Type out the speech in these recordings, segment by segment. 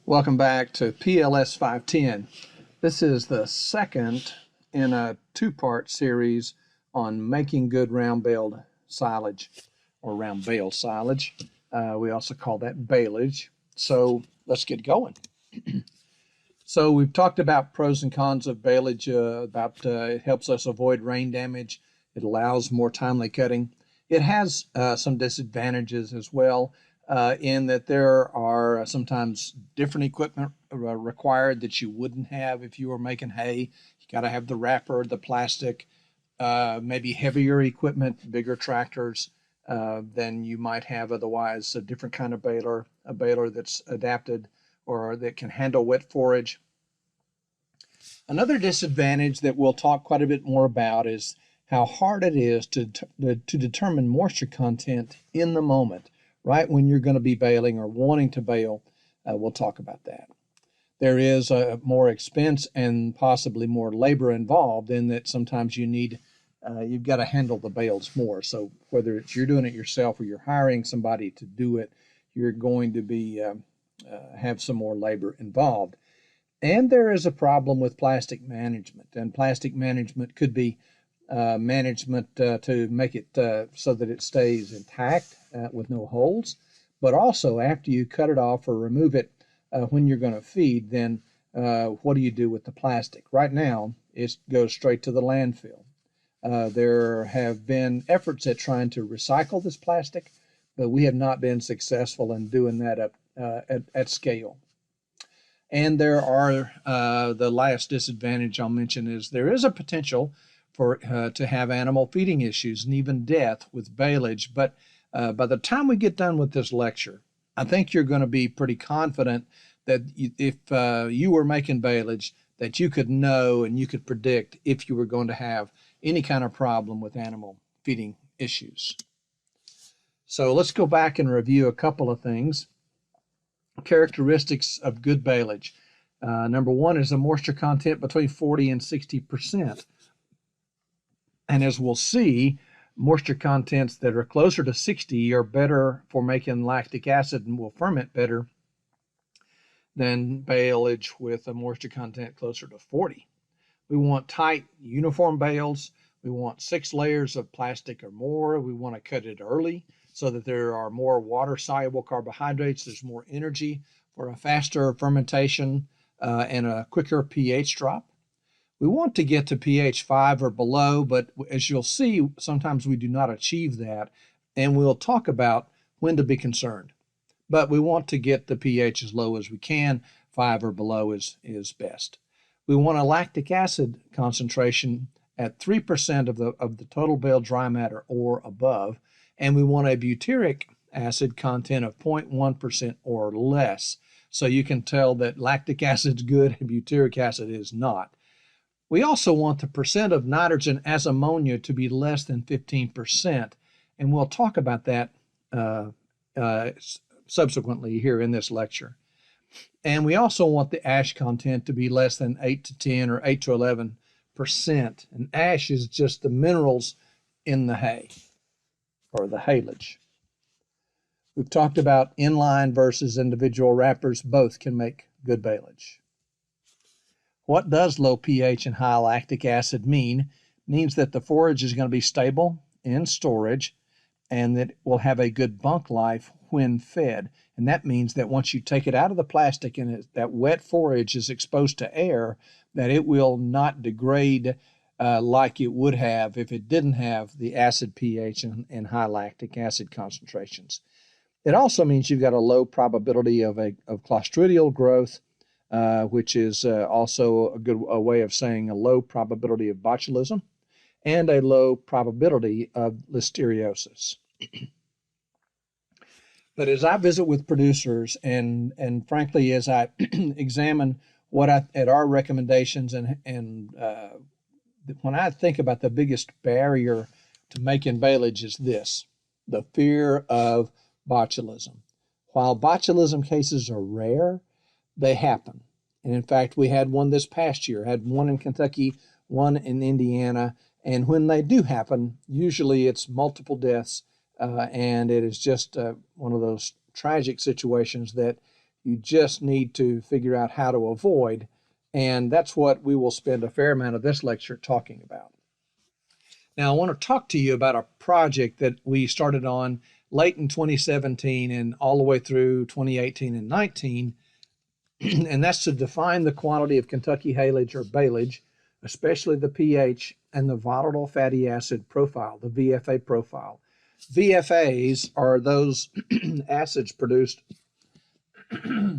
Welcome back to PLS 510. This is the second in a two-part series on making good round-baled silage or round-bale silage. We also call that baleage. So let's get going. So we've talked about pros and cons of baleage, it helps us avoid rain damage. It allows more timely cutting. It has some disadvantages as well. In that there are sometimes different equipment required that you wouldn't have if you were making hay. You got to have the wrapper, the plastic, maybe heavier equipment, bigger tractors than you might have otherwise. A different kind of baler, a baler that's adapted or that can handle wet forage. Another disadvantage that we'll talk quite a bit more about is how hard it is to determine moisture content in the moment, right when you're going to be baling or wanting to bale. We'll talk about that. There is more expense and possibly more labor involved in that sometimes you've got to handle the bales more. So whether it's you're doing it yourself or you're hiring somebody to do it, you're going to be have some more labor involved. And there is a problem with plastic management, and plastic management could be management to make it so that it stays intact with no holes, but also after you cut it off or remove it when you're going to feed, then what do you do with the plastic? Right now, it goes straight to the landfill. There have been efforts at trying to recycle this plastic, but we have not been successful in doing that at scale. And there are the last disadvantage I'll mention is there is a potential for to have animal feeding issues and even death with baleage. But by the time we get done with this lecture, I think you're going to be pretty confident that if you were making baleage, that you could know and you could predict if you were going to have any kind of problem with animal feeding issues. So let's go back and review a couple of things. Characteristics of good baleage. Number one is a moisture content between 40 and 60%. And as we'll see, moisture contents that are closer to 60 are better for making lactic acid and will ferment better than baleage with a moisture content closer to 40. We want tight, uniform bales. We want 6 layers of plastic or more. We want to cut it early so that there are more water-soluble carbohydrates. There's more energy for a faster fermentation and a quicker pH drop. We want to get to pH 5 or below, but as you'll see, sometimes we do not achieve that, and we'll talk about when to be concerned. But we want to get the pH as low as we can. 5 or below is best. We want a lactic acid concentration at 3% of the total bale dry matter or above, and we want a butyric acid content of 0.1% or less. So you can tell that lactic acid's good and butyric acid is not. We also want the percent of nitrogen as ammonia to be less than 15%, and we'll talk about that subsequently here in this lecture. And we also want the ash content to be less than 8 to 10 or 8 to 11%. And ash is just the minerals in the hay or the haylage. We've talked about inline versus individual wrappers. Both can make good baleage. What does low pH and high lactic acid mean? It means that the forage is going to be stable in storage and that it will have a good bunk life when fed. And that means that once you take it out of the plastic and that wet forage is exposed to air, that it will not degrade like it would have if it didn't have the acid pH and high lactic acid concentrations. It also means you've got a low probability of clostridial growth, which is also a way of saying a low probability of botulism, and a low probability of listeriosis. But as I visit with producers and frankly, as I examine at our recommendations and when I think about the biggest barrier to making baleage is this, the fear of botulism. While botulism cases are rare, they happen. And in fact, we had one this past year, had one in Kentucky, one in Indiana. And when they do happen, usually it's multiple deaths. And it is just one of those tragic situations that You just need to figure out how to avoid, and that's what we will spend a fair amount of this lecture talking about. Now, I want to talk to you about a project that we started on late in 2017 and all the way through 2018 and 19, and that's to define the quality of Kentucky Baleage or Baleage, especially the pH and the volatile fatty acid profile, the VFA profile. VFAs are those acids produced,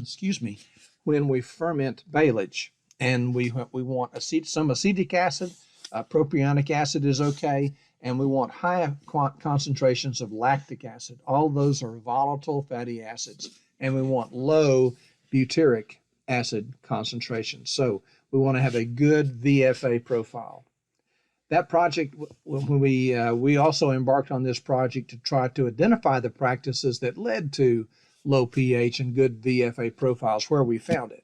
excuse me, when we ferment Baleage, and we want some acetic acid. Propionic acid is okay, and we want high concentrations of lactic acid. All those are volatile fatty acids, and we want low butyric acid concentration. So we want to have a good VFA profile. That project, when we also embarked on this project to try to identify the practices that led to low pH and good VFA profiles where we found it.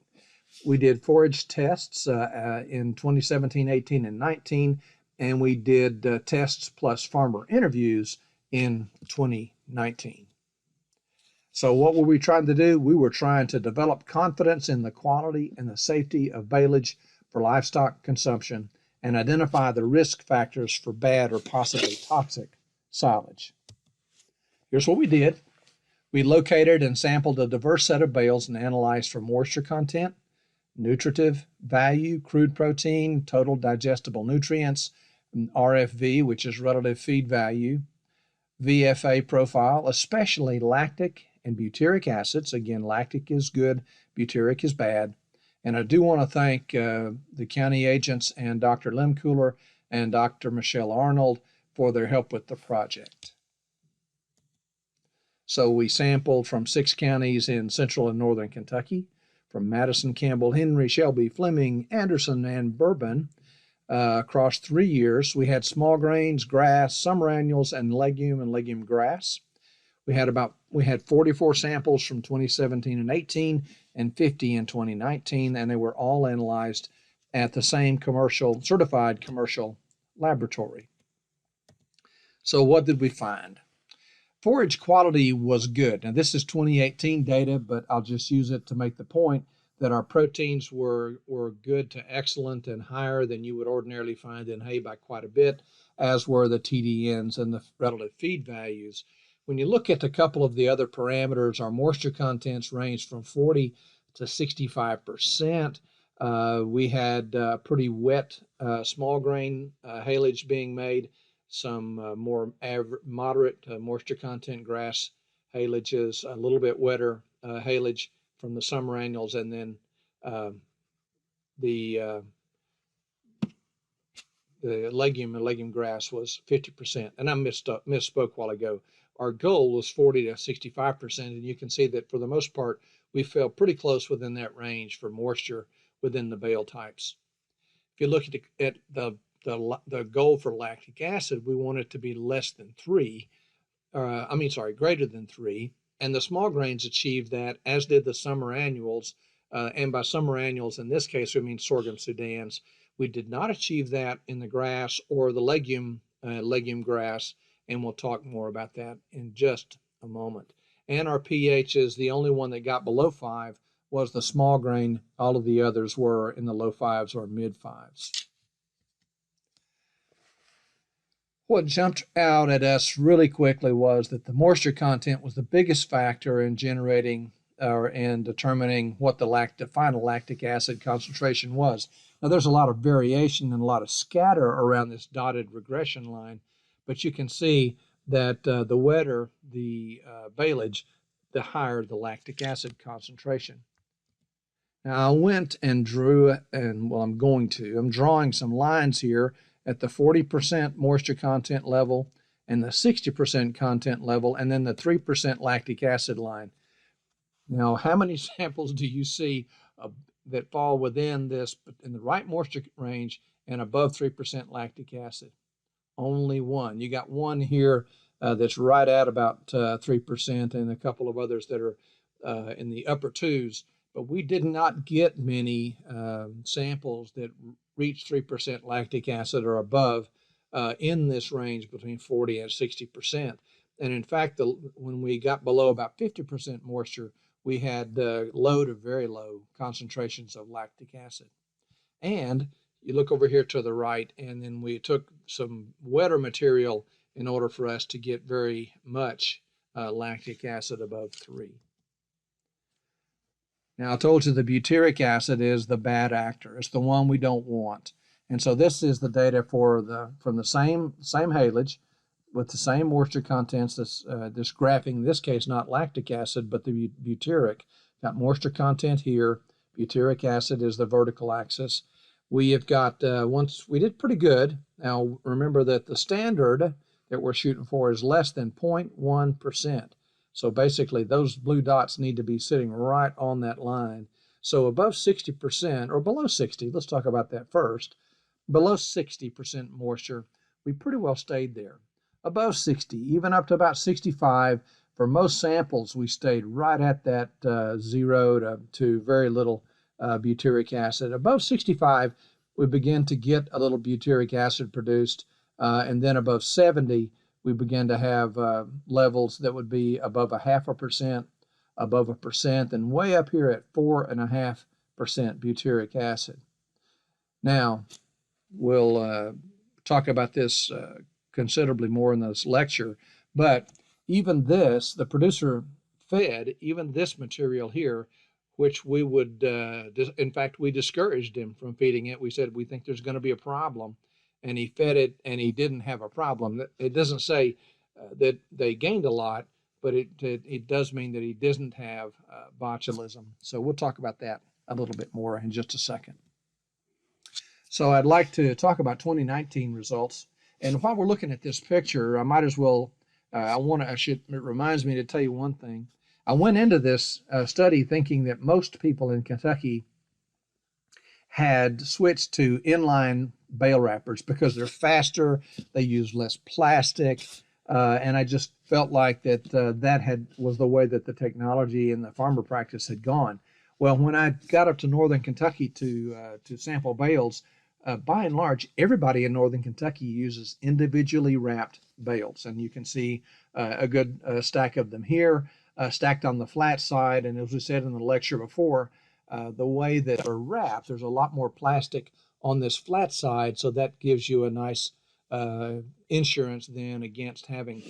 We did forage tests in 2017, 18, and 19, and we did tests plus farmer interviews in 2019. So what were we trying to do? We were trying to develop confidence in the quality and the safety of Baleage for livestock consumption and identify the risk factors for bad or possibly toxic silage. Here's what we did. We located and sampled a diverse set of bales and analyzed for moisture content, nutritive value, crude protein, total digestible nutrients, RFV, which is relative feed value, VFA profile, especially lactic and butyric acids. Again, lactic is good, butyric is bad. And I do want to thank the county agents and Dr. Lemkuhler and Dr. Michelle Arnold for their help with the project. So we sampled from 6 counties in central and northern Kentucky, from Madison, Campbell, Henry, Shelby, Fleming, Anderson, and Bourbon. Across 3 years, we had small grains, grass, summer annuals, and legume grass. We had 44 samples from 2017 and 18, and 50 in 2019, and they were all analyzed at the same certified commercial laboratory. So what did we find? Forage quality was good. Now, this is 2018 data, but I'll just use it to make the point that our proteins were good to excellent and higher than you would ordinarily find in hay by quite a bit, as were the TDNs and the relative feed values. When you look at a couple of the other parameters, our moisture contents ranged from 40 to 65%. We had pretty wet small grain haylage being made, some more moderate moisture content grass haylages, a little bit wetter haylage from the summer annuals, and then the legume grass was 50%. And I misspoke a while ago. Our goal was 40 to 65%, and you can see that for the most part, we fell pretty close within that range for moisture within the bale types. If you look at the goal for lactic acid, we want it to be less than 3, greater than 3, and the small grains achieved that, as did the summer annuals, and by summer annuals in this case we mean sorghum Sudans. We did not achieve that in the grass or the legume grass, and we'll talk more about that in just a moment. And our pH is the only one that got below 5 was the small grain. All of the others were in the low 5s or mid 5s. What jumped out at us really quickly was that the moisture content was the biggest factor in generating or in determining what the final lactic acid concentration was. Now, there's a lot of variation and a lot of scatter around this dotted regression line, but you can see that the wetter the baleage, the higher the lactic acid concentration. Now, I went and drew, and well, I'm drawing some lines here at the 40% moisture content level and the 60% content level, and then the 3% lactic acid line. Now, how many samples do you see that fall within this, in the right moisture range and above 3% lactic acid? Only one. You got one here that's right at about 3%, and a couple of others that are in the upper 2s. But we did not get many samples that reached 3% lactic acid or above in this range between 40 and 60%. And in fact, when we got below about 50% moisture, we had low to very low concentrations of lactic acid. And you look over here to the right, and then we took some wetter material in order for us to get very much lactic acid above 3. Now, I told you the butyric acid is the bad actor. It's the one we don't want. And so this is the data from the same haylage with the same moisture contents. This graphing, in this case, not lactic acid, but the butyric. Got moisture content here. Butyric acid is the vertical axis. We have got, once we did pretty good. Now, remember that the standard that we're shooting for is less than 0.1%. So basically, those blue dots need to be sitting right on that line. So above 60% or below 60, let's talk about that first. Below 60% moisture, we pretty well stayed there. Above 60, even up to about 65, for most samples, we stayed right at that 0 to very little butyric acid. Above 65, we begin to get a little butyric acid produced, and then above 70, we begin to have levels that would be above 0.5%, above 1%, and way up here at 4.5% butyric acid. Now, we'll talk about this considerably more in this lecture, but even this, the producer fed even this material here, which we would, in fact, we discouraged him from feeding it. We said, we think there's going to be a problem. And he fed it, and he didn't have a problem. It doesn't say that they gained a lot, but it does mean that he doesn't have botulism. So we'll talk about that a little bit more in just a second. So I'd like to talk about 2019 results. And while we're looking at this picture, I might as well, it reminds me to tell you one thing. I went into this study thinking that most people in Kentucky had switched to inline bale wrappers because they're faster, they use less plastic, and I just felt like that was the way that the technology and the farmer practice had gone. Well, when I got up to northern Kentucky to sample bales, by and large, everybody in northern Kentucky uses individually wrapped bales, and you can see a good stack of them here, stacked on the flat side, and as we said in the lecture before, the way that they're wrapped, there's a lot more plastic on this flat side, so that gives you a nice insurance then against having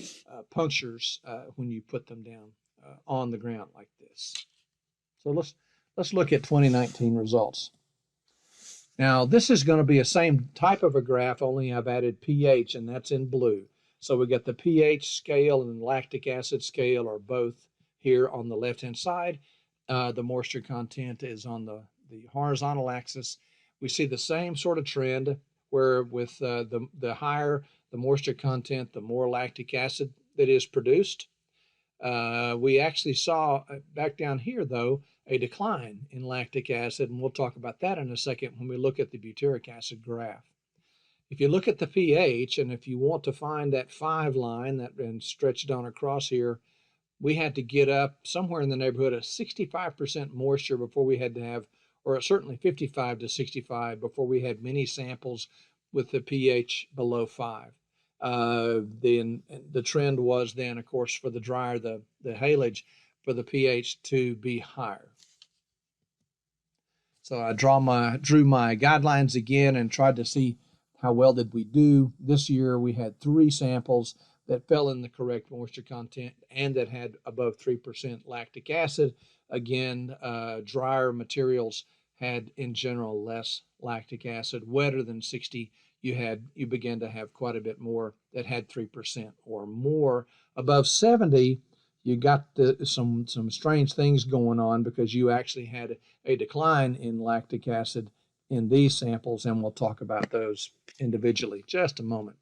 punctures when you put them down on the ground like this. So let's look at 2019 results. Now this is going to be a same type of a graph, only I've added pH, and that's in blue. So we got the pH scale and lactic acid scale are both here on the left-hand side. The moisture content is on the horizontal axis. We see the same sort of trend where with the higher the moisture content, the more lactic acid that is produced. We actually saw back down here, though, a decline in lactic acid, and we'll talk about that in a second when we look at the butyric acid graph. If you look at the pH, and if you want to find that 5 line that and stretch it on across here, we had to get up somewhere in the neighborhood of 65% moisture before we had to have, or certainly 55 to 65 before we had many samples with the pH below 5. Then the trend was then, of course, for the drier the haylage, for the pH to be higher. So I drew my guidelines again and tried to see how well did we do. This year we had 3 samples that fell in the correct moisture content and that had above 3% lactic acid. Again, drier materials had in general less lactic acid. Wetter than 60, you began to have quite a bit more that had 3% or more. Above 70, you got some strange things going on because you actually had a decline in lactic acid in these samples, and we'll talk about those individually just a moment.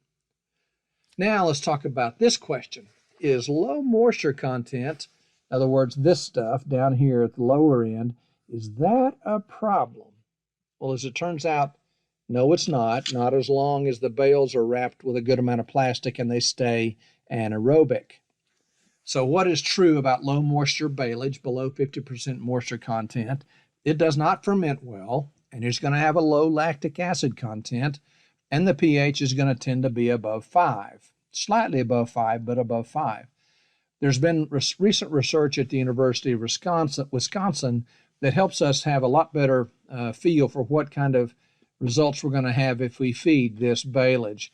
Now let's talk about this question. Is low moisture content, in other words, this stuff down here at the lower end, is that a problem? Well, as it turns out, no, it's not as long as the bales are wrapped with a good amount of plastic and they stay anaerobic. So what is true about low moisture baleage, below 50% moisture content? It does not ferment well, and it's going to have a low lactic acid content, and the pH is going to tend to be above 5, slightly above 5, but above 5. There's been recent research at the University of Wisconsin that helps us have a lot better feel for what kind of results we're going to have if we feed this baleage.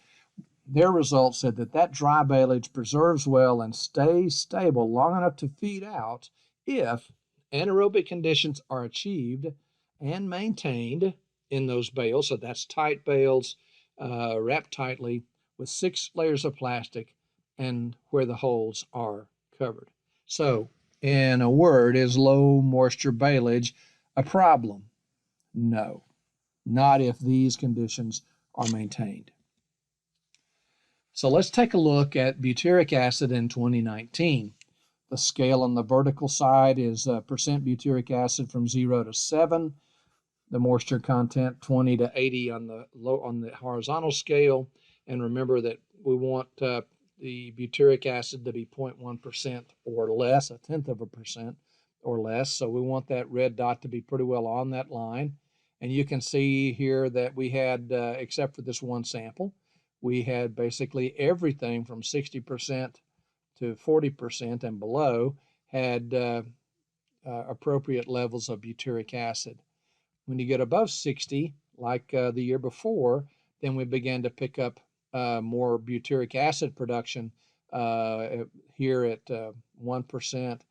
Their results said that dry baleage preserves well and stays stable long enough to feed out if anaerobic conditions are achieved and maintained in those bales. So that's tight bales, wrapped tightly with 6 layers of plastic and where the holes are covered. So, in a word, is low moisture baleage a problem? No, not if these conditions are maintained. So let's take a look at butyric acid in 2019. The scale on the vertical side is percent butyric acid from 0 to 7. The moisture content 20 to 80 on the horizontal scale. And remember that we want the butyric acid to be 0.1% or less, 0.1% or less. So we want that red dot to be pretty well on that line. And you can see here that we had, except for this one sample, we had basically everything from 60% to 40% and below had appropriate levels of butyric acid. When you get above 60, like the year before, then we began to pick up more butyric acid production here at 1%.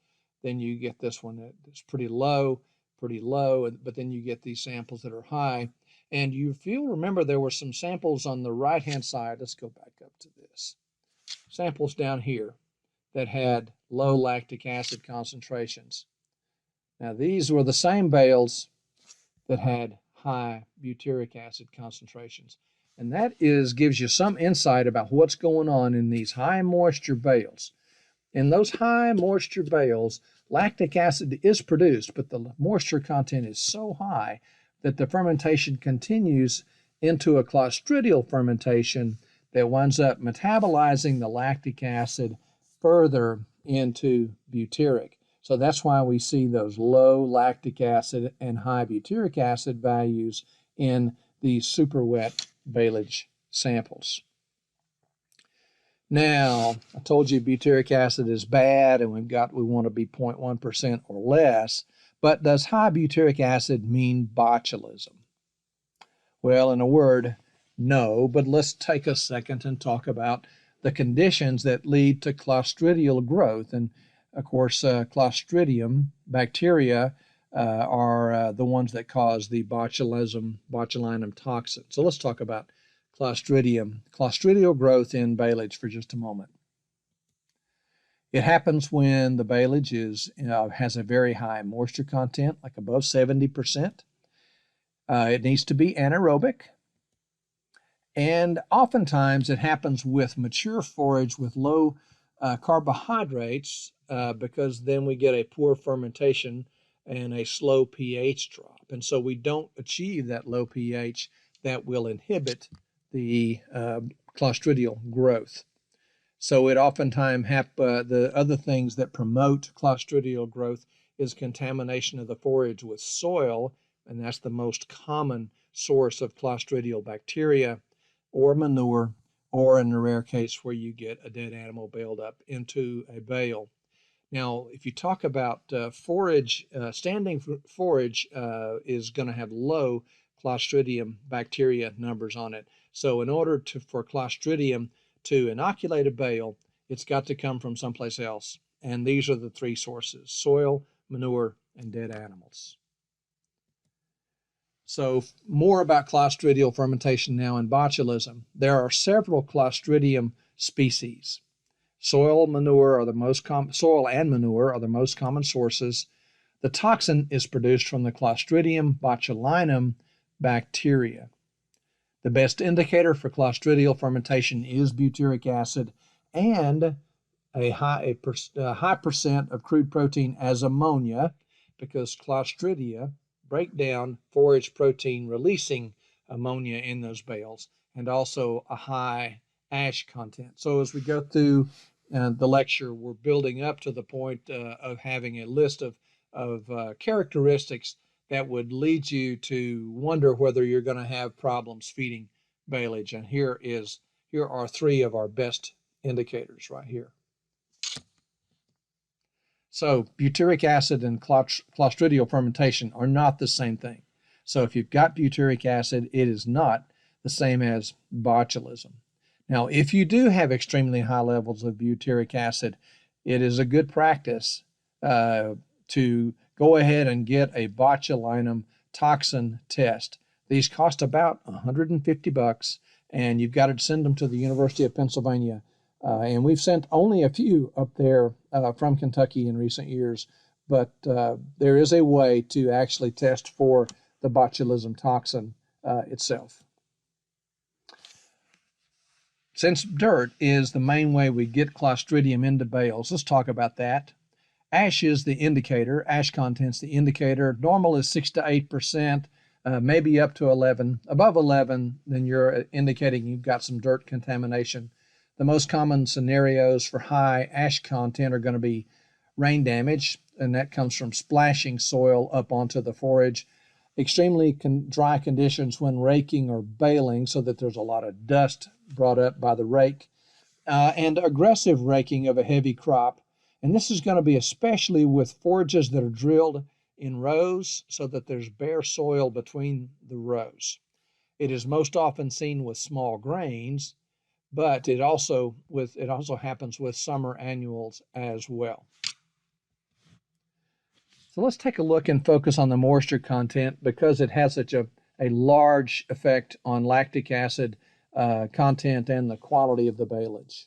Then you get this one that's pretty low, but then you get these samples that are high. And if you'll remember, there were some samples on the right-hand side. Let's go back up to this. Samples down here that had low lactic acid concentrations. Now, these were the same bales that had high butyric acid concentrations. And that gives you some insight about what's going on in these high moisture bales. In those high moisture bales, lactic acid is produced, but the moisture content is so high that the fermentation continues into a clostridial fermentation that winds up metabolizing the lactic acid further into butyric. So that's why we see those low lactic acid and high butyric acid values in these super wet baleage samples. Now, I told you butyric acid is bad and we want to be 0.1% or less, but does high butyric acid mean botulism? Well, in a word, no, but let's take a second and talk about the conditions that lead to clostridial growth. And of course, Clostridium bacteria are the ones that cause the botulinum toxin. So let's talk about clostridial growth in baleage for just a moment. It happens when the baleage has a very high moisture content, like above 70%. It needs to be anaerobic. And oftentimes it happens with mature forage with low carbohydrates because then we get a poor fermentation and a slow pH drop. And so we don't achieve that low pH that will inhibit the clostridial growth. So it oftentimes the other things that promote clostridial growth is contamination of the forage with soil, and that's the most common source of clostridial bacteria, or manure, or in a rare case where you get a dead animal baled up into a bale. Now, if you talk about forage, standing forage is going to have low Clostridium bacteria numbers on it. So in order for Clostridium to inoculate a bale, it's got to come from someplace else. And these are the 3 sources: soil, manure, and dead animals. So more about clostridial fermentation now in botulism. There are several Clostridium species. Soil and manure are the most common sources. The toxin is produced from the Clostridium botulinum bacteria. The best indicator for clostridial fermentation is butyric acid and a high percent of crude protein as ammonia, because Clostridia break down forage protein releasing ammonia in those bales, and also a high ash content. So as we go through the lecture, we're building up to the point of having a list of characteristics that would lead you to wonder whether you're going to have problems feeding baleage. And here are 3 of our best indicators right here. So butyric acid and clostridial fermentation are not the same thing. So if you've got butyric acid, it is not the same as botulism. Now, if you do have extremely high levels of butyric acid, it is a good practice to go ahead and get a botulinum toxin test. These cost about $150, and you've got to send them to the University of Pennsylvania. And we've sent only a few up there from Kentucky in recent years, but there is a way to actually test for the botulism toxin itself. Since dirt is the main way we get Clostridium into bales, let's talk about that. Ash is the indicator. Ash content's the indicator. Normal is 6 to 8%, maybe up to 11. Above 11, then you're indicating you've got some dirt contamination. The most common scenarios for high ash content are going to be rain damage, and that comes from splashing soil up onto the forage. Extremely dry conditions when raking or baling, so that there's a lot of dust brought up by the rake, and aggressive raking of a heavy crop. And this is going to be especially with forages that are drilled in rows so that there's bare soil between the rows. It is most often seen with small grains, but it also happens with summer annuals as well. So let's take a look and focus on the moisture content because it has such a large effect on lactic acid content and the quality of the baleage.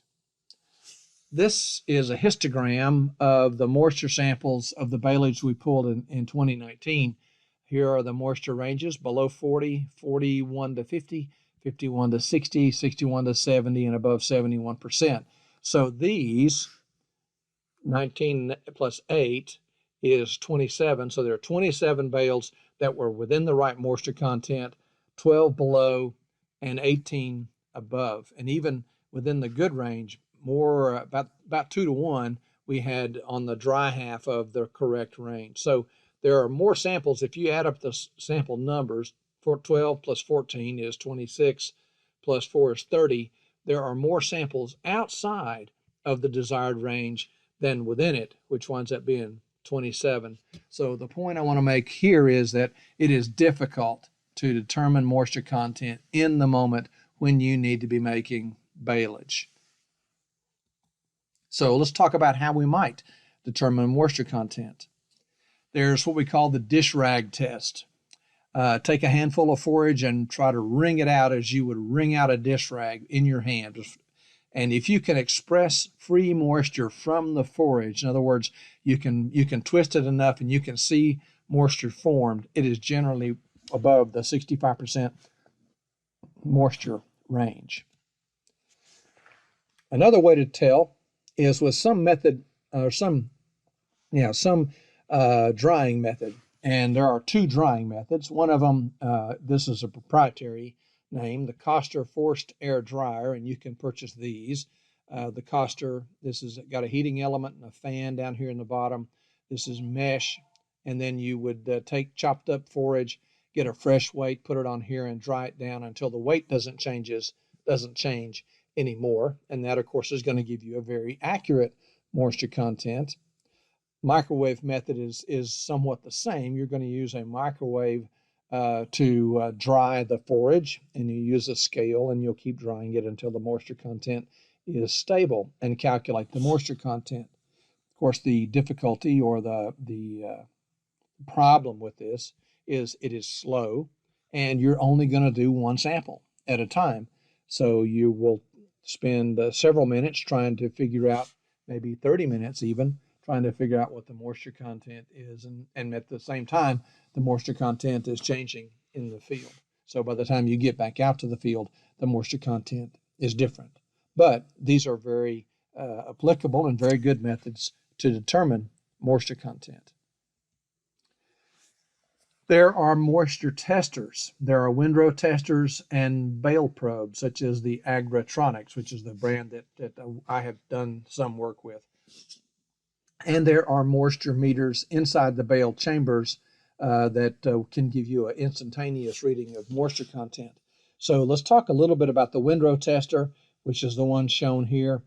This is a histogram of the moisture samples of the baleage we pulled in 2019. Here are the moisture ranges: below 40, 41 to 50, 51 to 60, 61 to 70, and above 71%. So these 19 plus 8 is 27. So there are 27 bales that were within the right moisture content, 12 below, and 18 above. And even within the good range, more about 2 to 1 we had on the dry half of the correct range. So there are more samples. If you add up the sample numbers, 12 plus 14 is 26, plus 4 is 30. There are more samples outside of the desired range than within it, which winds up being 27. So the point I want to make here is that it is difficult to determine moisture content in the moment when you need to be making baleage. So let's talk about how we might determine moisture content. There's what we call the dish rag test. Take a handful of forage and try to wring it out as you would wring out a dish rag in your hand. And if you can express free moisture from the forage, in other words, you can twist it enough and you can see moisture formed, it is generally above the 65% moisture range. Another way to tell is with some method or some drying method. And there are two drying methods. One of them, this is a proprietary name, the Koster Forced Air Dryer, and you can purchase these. The Koster, this has got a heating element and a fan down here in the bottom. This is mesh, and then you would take chopped up forage, get a fresh weight, put it on here, and dry it down until the weight doesn't change anymore. And that, of course, is going to give you a very accurate moisture content. Microwave method is somewhat the same. You're going to use a microwave to dry the forage, and you use a scale and you'll keep drying it until the moisture content is stable and calculate the moisture content. Of course, the difficulty or the problem with this is it is slow, and you're only going to do one sample at a time. So you will spend several minutes trying to figure out, maybe 30 minutes even, trying to figure out what the moisture content is, and at the same time, the moisture content is changing in the field. So by the time you get back out to the field, the moisture content is different. But these are very applicable and very good methods to determine moisture content. There are moisture testers. There are windrow testers and bale probes, such as the Agritronics, which is the brand that I have done some work with. And there are moisture meters inside the bale chambers that can give you an instantaneous reading of moisture content. So let's talk a little bit about the windrow tester, which is the one shown here.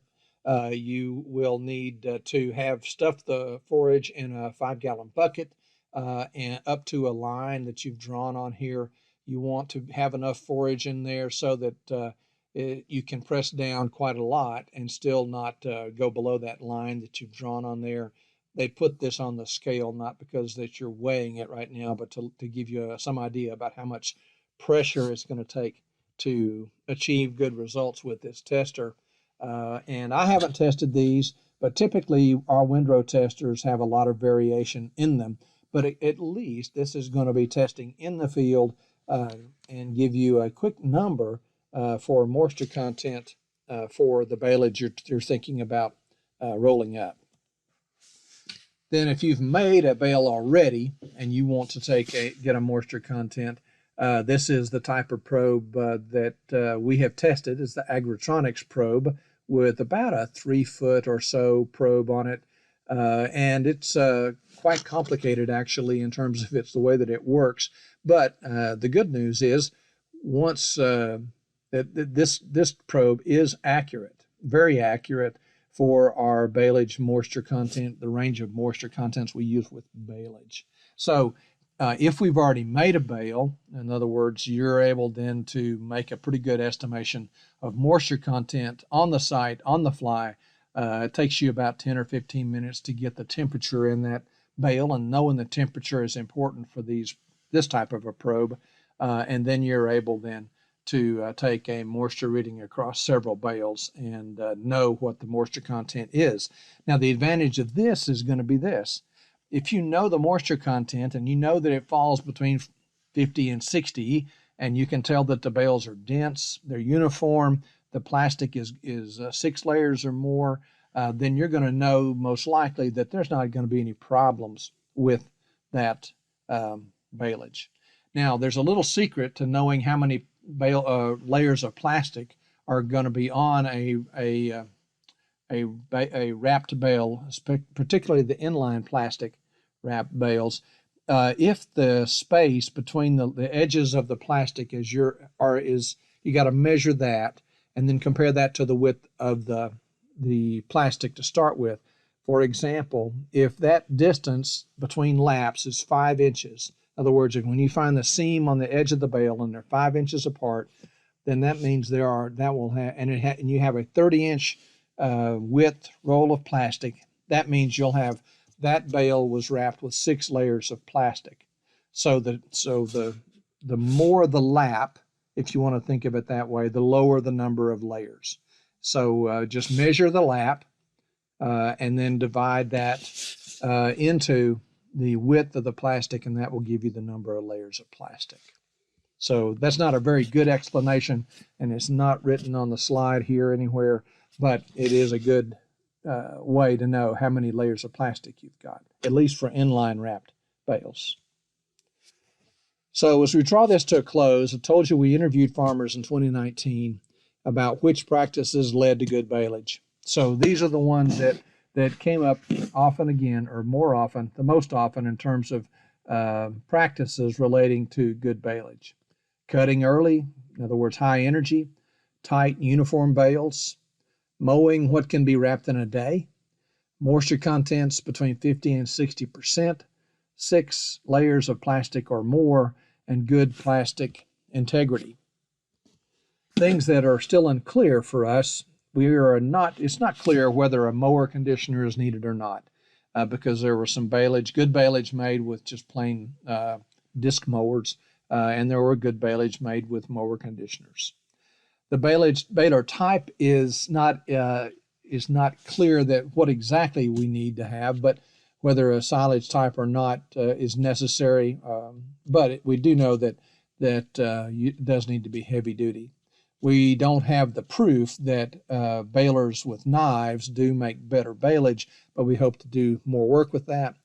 You will need to have stuffed the forage in a 5-gallon bucket and up to a line that you've drawn on here. You want to have enough forage in there so that you can press down quite a lot and still not go below that line that you've drawn on there. They put this on the scale not because that you're weighing it right now, but to give you some idea about how much pressure it's going to take to achieve good results with this tester. And I haven't tested these, but typically our windrow testers have a lot of variation in them. But at least this is going to be testing in the field and give you a quick number for moisture content for the baleage you're thinking about rolling up. Then if you've made a bale already and you want to get a moisture content, this is the type of probe that we have tested. It's the Agritronics probe with about a 3-foot or so probe on it. And it's quite complicated actually in terms of the way that it works. But the good news is once this probe is accurate, very accurate for our baleage moisture content, the range of moisture contents we use with baleage. So if we've already made a bale, in other words, you're able then to make a pretty good estimation of moisture content on the site, on the fly. It takes you about 10 or 15 minutes to get the temperature in that bale, and knowing the temperature is important for this type of a probe. And then you're able then to take a moisture reading across several bales and know what the moisture content is. Now, the advantage of this is going to be this. If you know the moisture content and you know that it falls between 50 and 60, and you can tell that the bales are dense, they're uniform, the plastic is 6 layers or more, then you're going to know most likely that there's not going to be any problems with that baleage. Now, there's a little secret to knowing how many layers of plastic are going to be on a wrapped bale, particularly the inline plastic wrapped bales. If the space between the edges of the plastic you got to measure that and then compare that to the width of the plastic to start with. For example, if that distance between laps is 5 inches, in other words, when you find the seam on the edge of the bale and they're 5 inches apart, then that means and you have a 30-inch width roll of plastic. That means you'll have that bale was wrapped with 6 layers of plastic. So the more the lap, if you want to think of it that way, the lower the number of layers. So just measure the lap and then divide that into the width of the plastic, and that will give you the number of layers of plastic. So that's not a very good explanation, and it's not written on the slide here anywhere, but it is a good way to know how many layers of plastic you've got, at least for inline wrapped bales. So as we draw this to a close, I told you we interviewed farmers in 2019 about which practices led to good baleage. So these are the ones that came up often again, or more often, the most often in terms of practices relating to good baleage. Cutting early, in other words, high energy, tight uniform bales, mowing what can be wrapped in a day, moisture contents between 50 and 60%, 6 layers of plastic or more, and good plastic integrity. Things that are still unclear for us, it's not clear whether a mower conditioner is needed or not, because there were some good baleage made with just plain disc mowers, and there were good baleage made with mower conditioners. The baler type is not clear that what exactly we need to have, but whether a silage type or not is necessary. But we do know that it does need to be heavy duty. We don't have the proof that balers with knives do make better baleage, but we hope to do more work with that.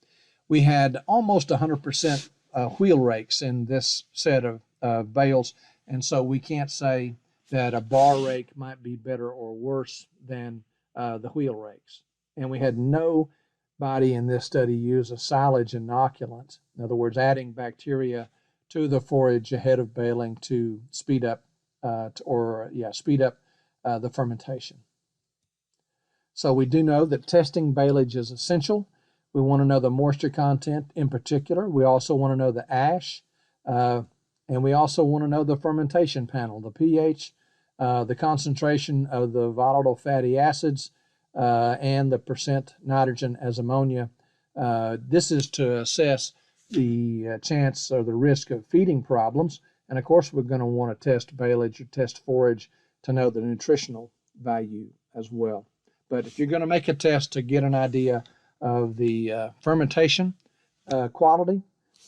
We had almost 100% wheel rakes in this set of bales, and so we can't say that a bar rake might be better or worse than the wheel rakes. And we had nobody in this study use a silage inoculant, in other words, adding bacteria to the forage ahead of baling to speed up the fermentation. So we do know that testing baleage is essential. We want to know the moisture content in particular. We also want to know the ash, and we also want to know the fermentation panel, the pH, the concentration of the volatile fatty acids, and the percent nitrogen as ammonia. This is to assess the chance or the risk of feeding problems. And of course, we're going to want to test baleage or test forage to know the nutritional value as well. But if you're going to make a test to get an idea of the fermentation quality,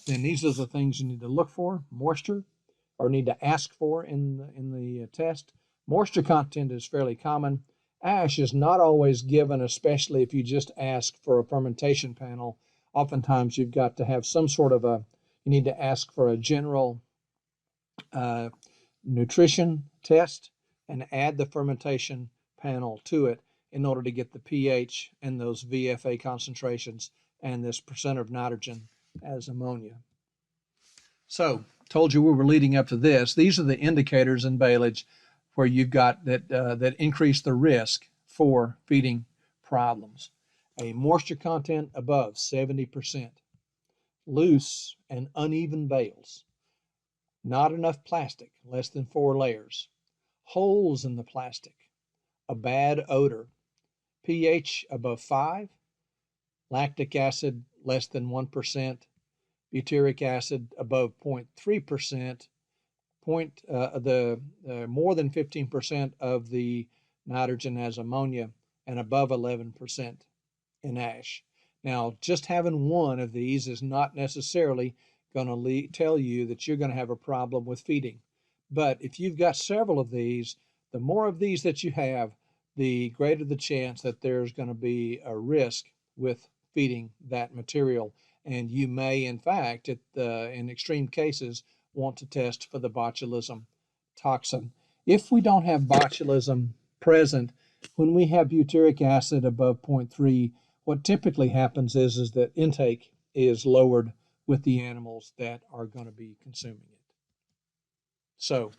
then these are the things you need to look for: moisture, or need to ask for in the test. Moisture content is fairly common. Ash is not always given, especially if you just ask for a fermentation panel. Oftentimes you've got to have some sort of you need to ask for a general nutrition test and add the fermentation panel to it in order to get the pH and those VFA concentrations and this percent of nitrogen as ammonia. So, told you we were leading up to this. These are the indicators in baleage where you've got that increase the risk for feeding problems. A moisture content above 70%, loose and uneven bales, not enough plastic, less than 4 layers, holes in the plastic, a bad odor, pH above 5, lactic acid less than 1%, butyric acid above 0.3%, more than 15% of the nitrogen as ammonia, and above 11% in ash. Now, just having one of these is not necessarily going to tell you that you're going to have a problem with feeding. But if you've got several of these, the more of these that you have, the greater the chance that there's going to be a risk with feeding that material. And you may, in fact, in extreme cases, want to test for the botulism toxin. If we don't have botulism present, when we have butyric acid above 0.3, what typically happens is that intake is lowered with the animals that are going to be consuming it. So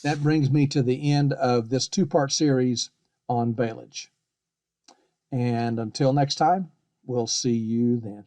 that brings me to the end of this 2-part series on baleage. And until next time, we'll see you then.